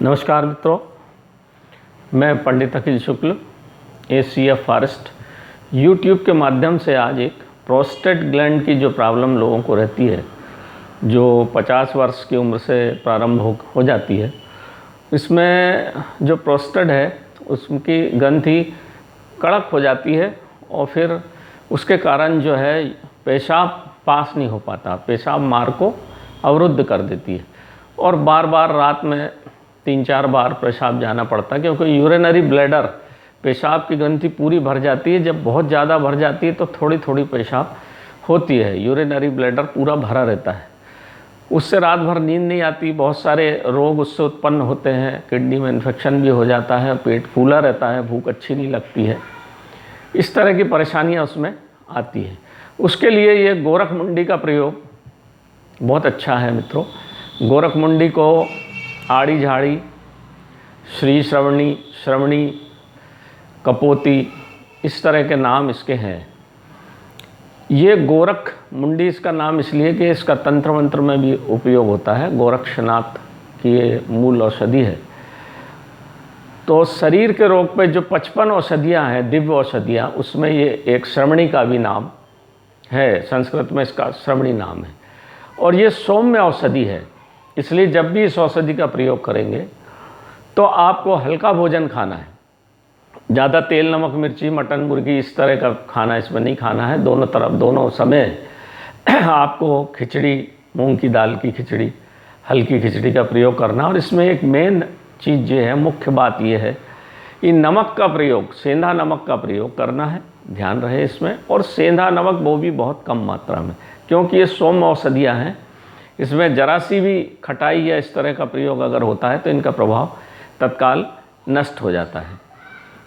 नमस्कार मित्रों, मैं पंडित अखिल शुक्ल ACF फॉरेस्ट यूट्यूब के माध्यम से आज एक प्रोस्टेट ग्लैंड की जो प्रॉब्लम लोगों को रहती है, जो 50 वर्ष की उम्र से प्रारंभ हो जाती है। इसमें जो प्रोस्टेट है उसकी ग्रंथि कड़क हो जाती है और फिर उसके कारण जो है पेशाब पास नहीं हो पाता, पेशाब मार्ग को अवरुद्ध कर देती है और बार बार रात में 3-4 बार पेशाब जाना पड़ता है, क्योंकि यूरिनरी ब्लैडर पेशाब की ग्रंथि पूरी भर जाती है। जब बहुत ज़्यादा भर जाती है तो थोड़ी थोड़ी पेशाब होती है, यूरिनरी ब्लैडर पूरा भरा रहता है। उससे रात भर नींद नहीं आती, बहुत सारे रोग उससे उत्पन्न होते हैं, किडनी में इन्फेक्शन भी हो जाता है, पेट फूला रहता है, भूख अच्छी नहीं लगती है, इस तरह की परेशानियाँ उसमें आती है। उसके लिए ये गोरखमुंडी का प्रयोग बहुत अच्छा है मित्रों। गोरखमुंडी को आड़ी झाड़ी, श्री श्रवणी, कपोती, इस तरह के नाम इसके हैं। ये गोरख मुंडी इसका नाम इसलिए कि इसका तंत्र मंत्र में भी उपयोग होता है। गोरक्षनाथ की ये मूल औषधि है। तो शरीर के रोग पे जो 55 औषधियाँ हैं, दिव्य औषधियाँ, उसमें ये एक श्रवणी का भी नाम है। संस्कृत में इसका श्रवणी नाम है और ये सौम्य औषधि है। इसलिए जब भी इस औषधि का प्रयोग करेंगे तो आपको हल्का भोजन खाना है। ज़्यादा तेल, नमक, मिर्ची, मटन, मुर्गी इस तरह का खाना इसमें नहीं खाना है। दोनों समय आपको खिचड़ी, मूंग की दाल की खिचड़ी, हल्की खिचड़ी का प्रयोग करना। और इसमें एक मेन चीज़ ये है, मुख्य बात ये है कि नमक का प्रयोग, सेंधा नमक का प्रयोग करना है, ध्यान रहे इसमें। और सेंधा नमक वो भी बहुत कम मात्रा में, क्योंकि ये सौम्य औषधियाँ हैं। इसमें जरा सी भी खटाई या इस तरह का प्रयोग अगर होता है तो इनका प्रभाव तत्काल नष्ट हो जाता है।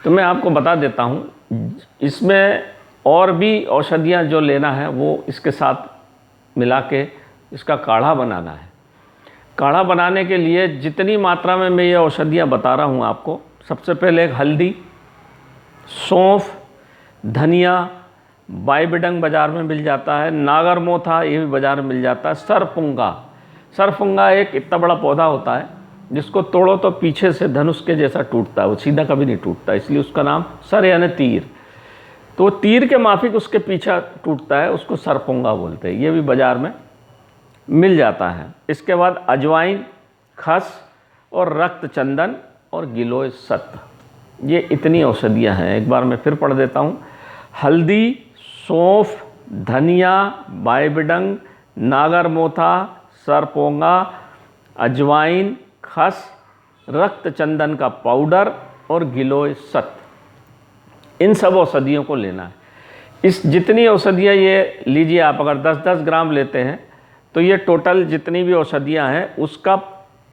तो मैं आपको बता देता हूँ, इसमें और भी औषधियाँ जो लेना है वो इसके साथ मिला के इसका काढ़ा बनाना है। काढ़ा बनाने के लिए जितनी मात्रा में मैं ये औषधियाँ बता रहा हूँ आपको, सबसे पहले एक हल्दी, सौंफ, धनिया, बाइबिडंग बाज़ार में मिल जाता है, नागरमोथा ये भी बाज़ार में मिल जाता है, सरफुंगा एक इतना बड़ा पौधा होता है जिसको तोड़ो तो पीछे से धनुष के जैसा टूटता है, वो सीधा कभी नहीं टूटता, इसलिए उसका नाम सर यानी तीर। तो तीर के माफिक उसके पीछे टूटता है, उसको सरफुंगा बोलते हैं। ये भी बाज़ार में मिल जाता है। इसके बाद अजवाइन, खस और रक्त चंदन और गिलोय सत्व, ये इतनी औषधियाँ हैं। एक बार मैं फिर पढ़ देता हूँ। हल्दी, सौंफ, धनिया, बाइबिडंग, नागरमोथा, सरपोंगा, अजवाइन, खस, रक्त चंदन का पाउडर और गिलोय सत्व, इन सब औषधियों को लेना है। इस जितनी औषधियाँ ये लीजिए आप, अगर 10-10 ग्राम लेते हैं तो ये टोटल जितनी भी औषधियाँ हैं उसका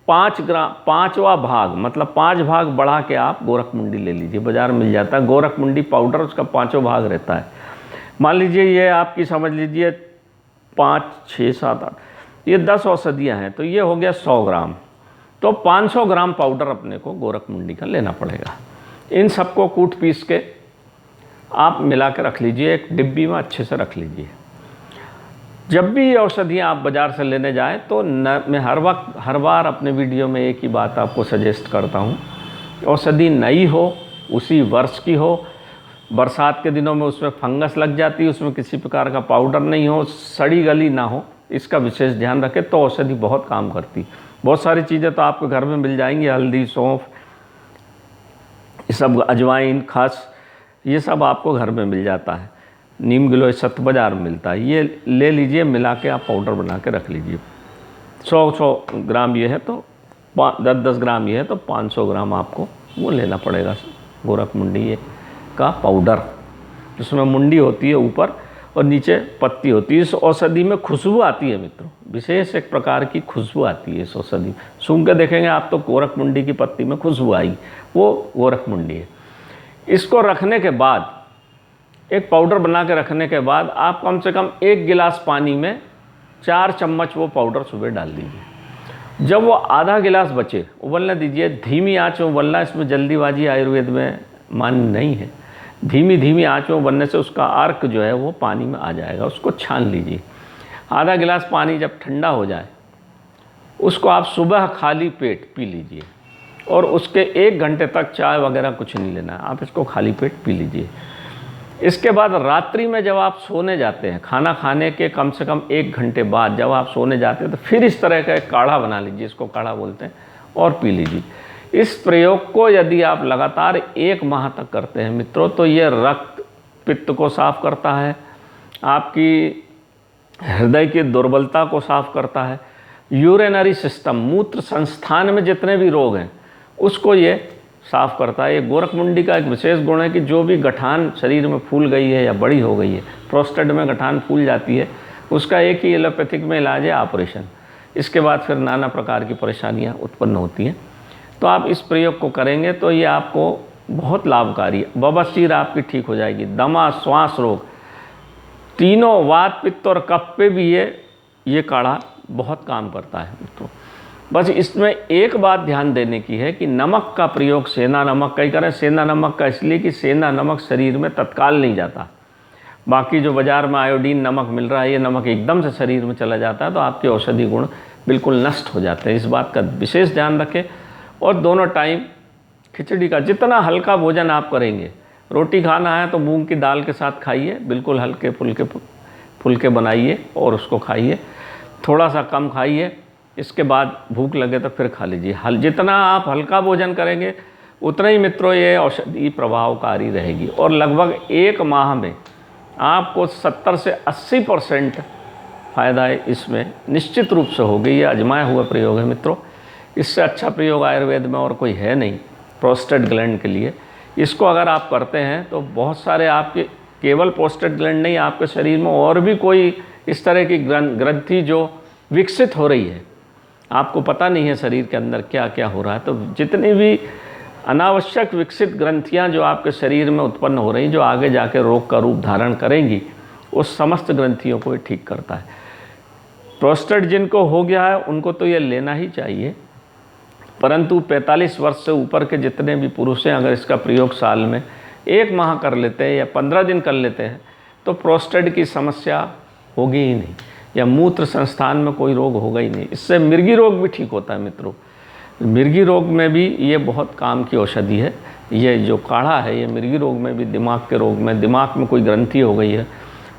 5वां भाग, मतलब 5 भाग बढ़ा के आप गोरखमुंडी ले लीजिए। बाज़ार में मिल जाता है गोरखमुंडी पाउडर, उसका 5वां भाग रहता है। मान लीजिए ये आपकी समझ लीजिए 5, 6, 7, 8, ये 10 औषधियाँ हैं, तो ये हो गया 100 ग्राम। तो 500 ग्राम पाउडर अपने को गोरखमुंडी का लेना पड़ेगा। इन सबको कूट पीस के आप मिला के रख लीजिए, एक डिब्बी में अच्छे से रख लीजिए। जब भी ये औषधियाँ आप बाज़ार से लेने जाएं तो मैं हर बार अपने वीडियो में एक ही बात आपको सजेस्ट करता हूँ, औषधि नई हो, उसी वर्ष की हो, बरसात के दिनों में उसमें फंगस लग जाती है, उसमें किसी प्रकार का पाउडर नहीं हो, सड़ी गली ना हो, इसका विशेष ध्यान रखें तो औषधि बहुत काम करती। बहुत सारी चीज़ें तो आपके घर में मिल जाएंगी, हल्दी, सौंफ, ये सब, अजवाइन, खस, ये सब आपको घर में मिल जाता है। नीम, गिलोय सत्व बाज़ार में मिलता है, ये ले लीजिए, मिला के आप पाउडर बना के रख लीजिए। 100 ग्राम ये है तो 10-10 ग्राम ये है तो 500 ग्राम आपको वो लेना पड़ेगा गोरखमुंडी ये का पाउडर, जिसमें मुंडी होती है ऊपर और नीचे पत्ती होती है। इस औषधि में खुशबू आती है मित्रों, विशेष एक प्रकार की खुशबू आती है इस औषधि। सूंघ के देखेंगे आप तो गोरखमुंडी की पत्ती में खुशबू आएगी, वो गोरखमुंडी है। इसको रखने के बाद, एक पाउडर बना के रखने के बाद आप कम से कम 1 गिलास पानी में 4 चम्मच वो पाउडर सुबह डाल दीजिए। जब वो आधा गिलास बचे उबलने दीजिए, धीमी आंच में उबलना, इसमें जल्दीबाजी आयुर्वेद में मान्य नहीं है। धीमी आंच में उबलने से उसका अर्क जो है वो पानी में आ जाएगा, उसको छान लीजिए। आधा गिलास पानी जब ठंडा हो जाए उसको आप सुबह खाली पेट पी लीजिए और उसके 1 घंटे तक चाय वगैरह कुछ नहीं लेना है, आप इसको खाली पेट पी लीजिए। इसके बाद रात्रि में जब आप सोने जाते हैं, खाना खाने के कम से कम 1 घंटे बाद जब आप सोने जाते हैं, तो फिर इस तरह का एक काढ़ा बना लीजिए, इसको काढ़ा बोलते हैं, और पी लीजिए। इस प्रयोग को यदि आप लगातार 1 माह तक करते हैं मित्रों, तो ये रक्त पित्त को साफ करता है, आपकी हृदय की दुर्बलता को साफ करता है, यूरिनरी सिस्टम, मूत्र संस्थान में जितने भी रोग हैं उसको ये साफ करता है। ये गोरखमुंडी का एक विशेष गुण है कि जो भी गठान शरीर में फूल गई है या बड़ी हो गई है, प्रोस्टेट में गठान फूल जाती है, उसका एक ही एलोपैथिक में इलाज है ऑपरेशन। इसके बाद फिर नाना प्रकार की परेशानियां उत्पन्न होती हैं। तो आप इस प्रयोग को करेंगे तो ये आपको बहुत लाभकारी है। बवासीर आपकी ठीक हो जाएगी, दमा, श्वास रोग, तीनों वात पित्त और कफ पे भी ये काढ़ा बहुत काम करता है मित्रों। बस इसमें एक बात ध्यान देने की है कि नमक का प्रयोग, सेंधा नमक कई करें, सेंधा नमक का इसलिए कि सेंधा नमक शरीर में तत्काल नहीं जाता। बाकी जो बाज़ार में आयोडीन नमक मिल रहा है, ये नमक एकदम से शरीर में चला जाता है, तो आपके औषधि गुण बिल्कुल नष्ट हो जाते हैं। इस बात का विशेष ध्यान रखें। और दोनों टाइम खिचड़ी का, जितना हल्का भोजन आप करेंगे, रोटी खाना है तो मूंग की दाल के साथ खाइए, बिल्कुल हल्के फुल्के बनाइए और उसको खाइए, थोड़ा सा कम खाइए। इसके बाद भूख लगे तो फिर खा लीजिए। जितना आप हल्का भोजन करेंगे उतना ही मित्रों ये औषधि प्रभावकारी रहेगी। और लगभग 1 माह में आपको 70 से 80% फ़ायदा इसमें निश्चित रूप से होगी। ये आजमाया हुआ प्रयोग है मित्रों। इससे अच्छा प्रयोग आयुर्वेद में और कोई है नहीं प्रोस्टेट ग्लैंड के लिए। इसको अगर आप करते हैं तो बहुत सारे आपके, केवल प्रोस्टेट ग्लैंड नहीं, आपके शरीर में और भी कोई इस तरह की ग्रंथि जो विकसित हो रही है, आपको पता नहीं है शरीर के अंदर क्या क्या हो रहा है। तो जितनी भी अनावश्यक विकसित ग्रंथियां जो आपके शरीर में उत्पन्न हो रही, जो आगे जाकर रोग का रूप धारण करेंगी, उस समस्त ग्रंथियों को ये ठीक करता है। प्रोस्टेट जिनको हो गया है उनको तो ये लेना ही चाहिए, परंतु 45 वर्ष से ऊपर के जितने भी पुरुष हैं, अगर इसका प्रयोग साल में 1 माह कर लेते हैं या 15 दिन कर लेते हैं, तो प्रोस्टेट की समस्या होगी ही नहीं, या मूत्र संस्थान में कोई रोग होगा ही नहीं। इससे मिर्गी रोग भी ठीक होता है मित्रों। मिर्गी रोग में भी ये बहुत काम की औषधि है। ये जो काढ़ा है, ये मिर्गी रोग में भी, दिमाग के रोग में, दिमाग में कोई ग्रंथि हो गई है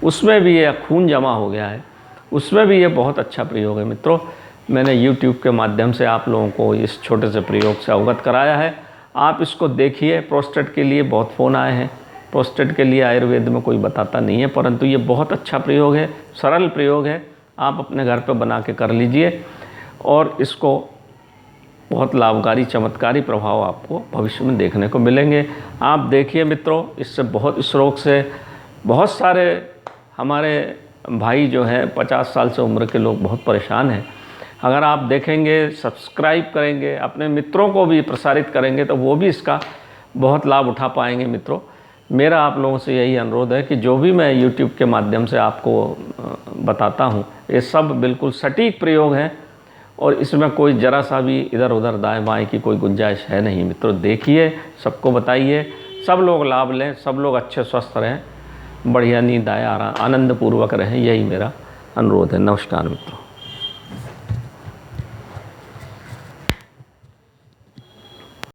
उसमें भी, ये खून जमा हो गया है उसमें भी ये बहुत अच्छा प्रयोग है मित्रों। मैंने YouTube के माध्यम से आप लोगों को इस छोटे से प्रयोग से अवगत कराया है। आप इसको देखिए। प्रोस्टेट के लिए बहुत फ़ोन आए हैं। प्रोस्टेट के लिए आयुर्वेद में कोई बताता नहीं है, परंतु ये बहुत अच्छा प्रयोग है, सरल प्रयोग है। आप अपने घर पे बना के कर लीजिए और इसको बहुत लाभकारी, चमत्कारी प्रभाव आपको भविष्य में देखने को मिलेंगे। आप देखिए मित्रों, इससे बहुत, इस रोग से बहुत सारे हमारे भाई जो हैं 50 साल से उम्र के लोग बहुत परेशान हैं। अगर आप देखेंगे, सब्सक्राइब करेंगे, अपने मित्रों को भी प्रसारित करेंगे, तो वो भी इसका बहुत लाभ उठा पाएंगे मित्रों। मेरा आप लोगों से यही अनुरोध है कि जो भी मैं YouTube के माध्यम से आपको बताता हूँ, ये सब बिल्कुल सटीक प्रयोग हैं और इसमें कोई ज़रा सा भी इधर उधर दाएं बाएं की कोई गुंजाइश है नहीं मित्रों। देखिए, सबको बताइए, सब लोग लाभ लें, सब लोग अच्छे स्वस्थ रहें, बढ़िया नींद आए, आनंदपूर्वक रहें, यही मेरा अनुरोध है। नमस्कार मित्रों।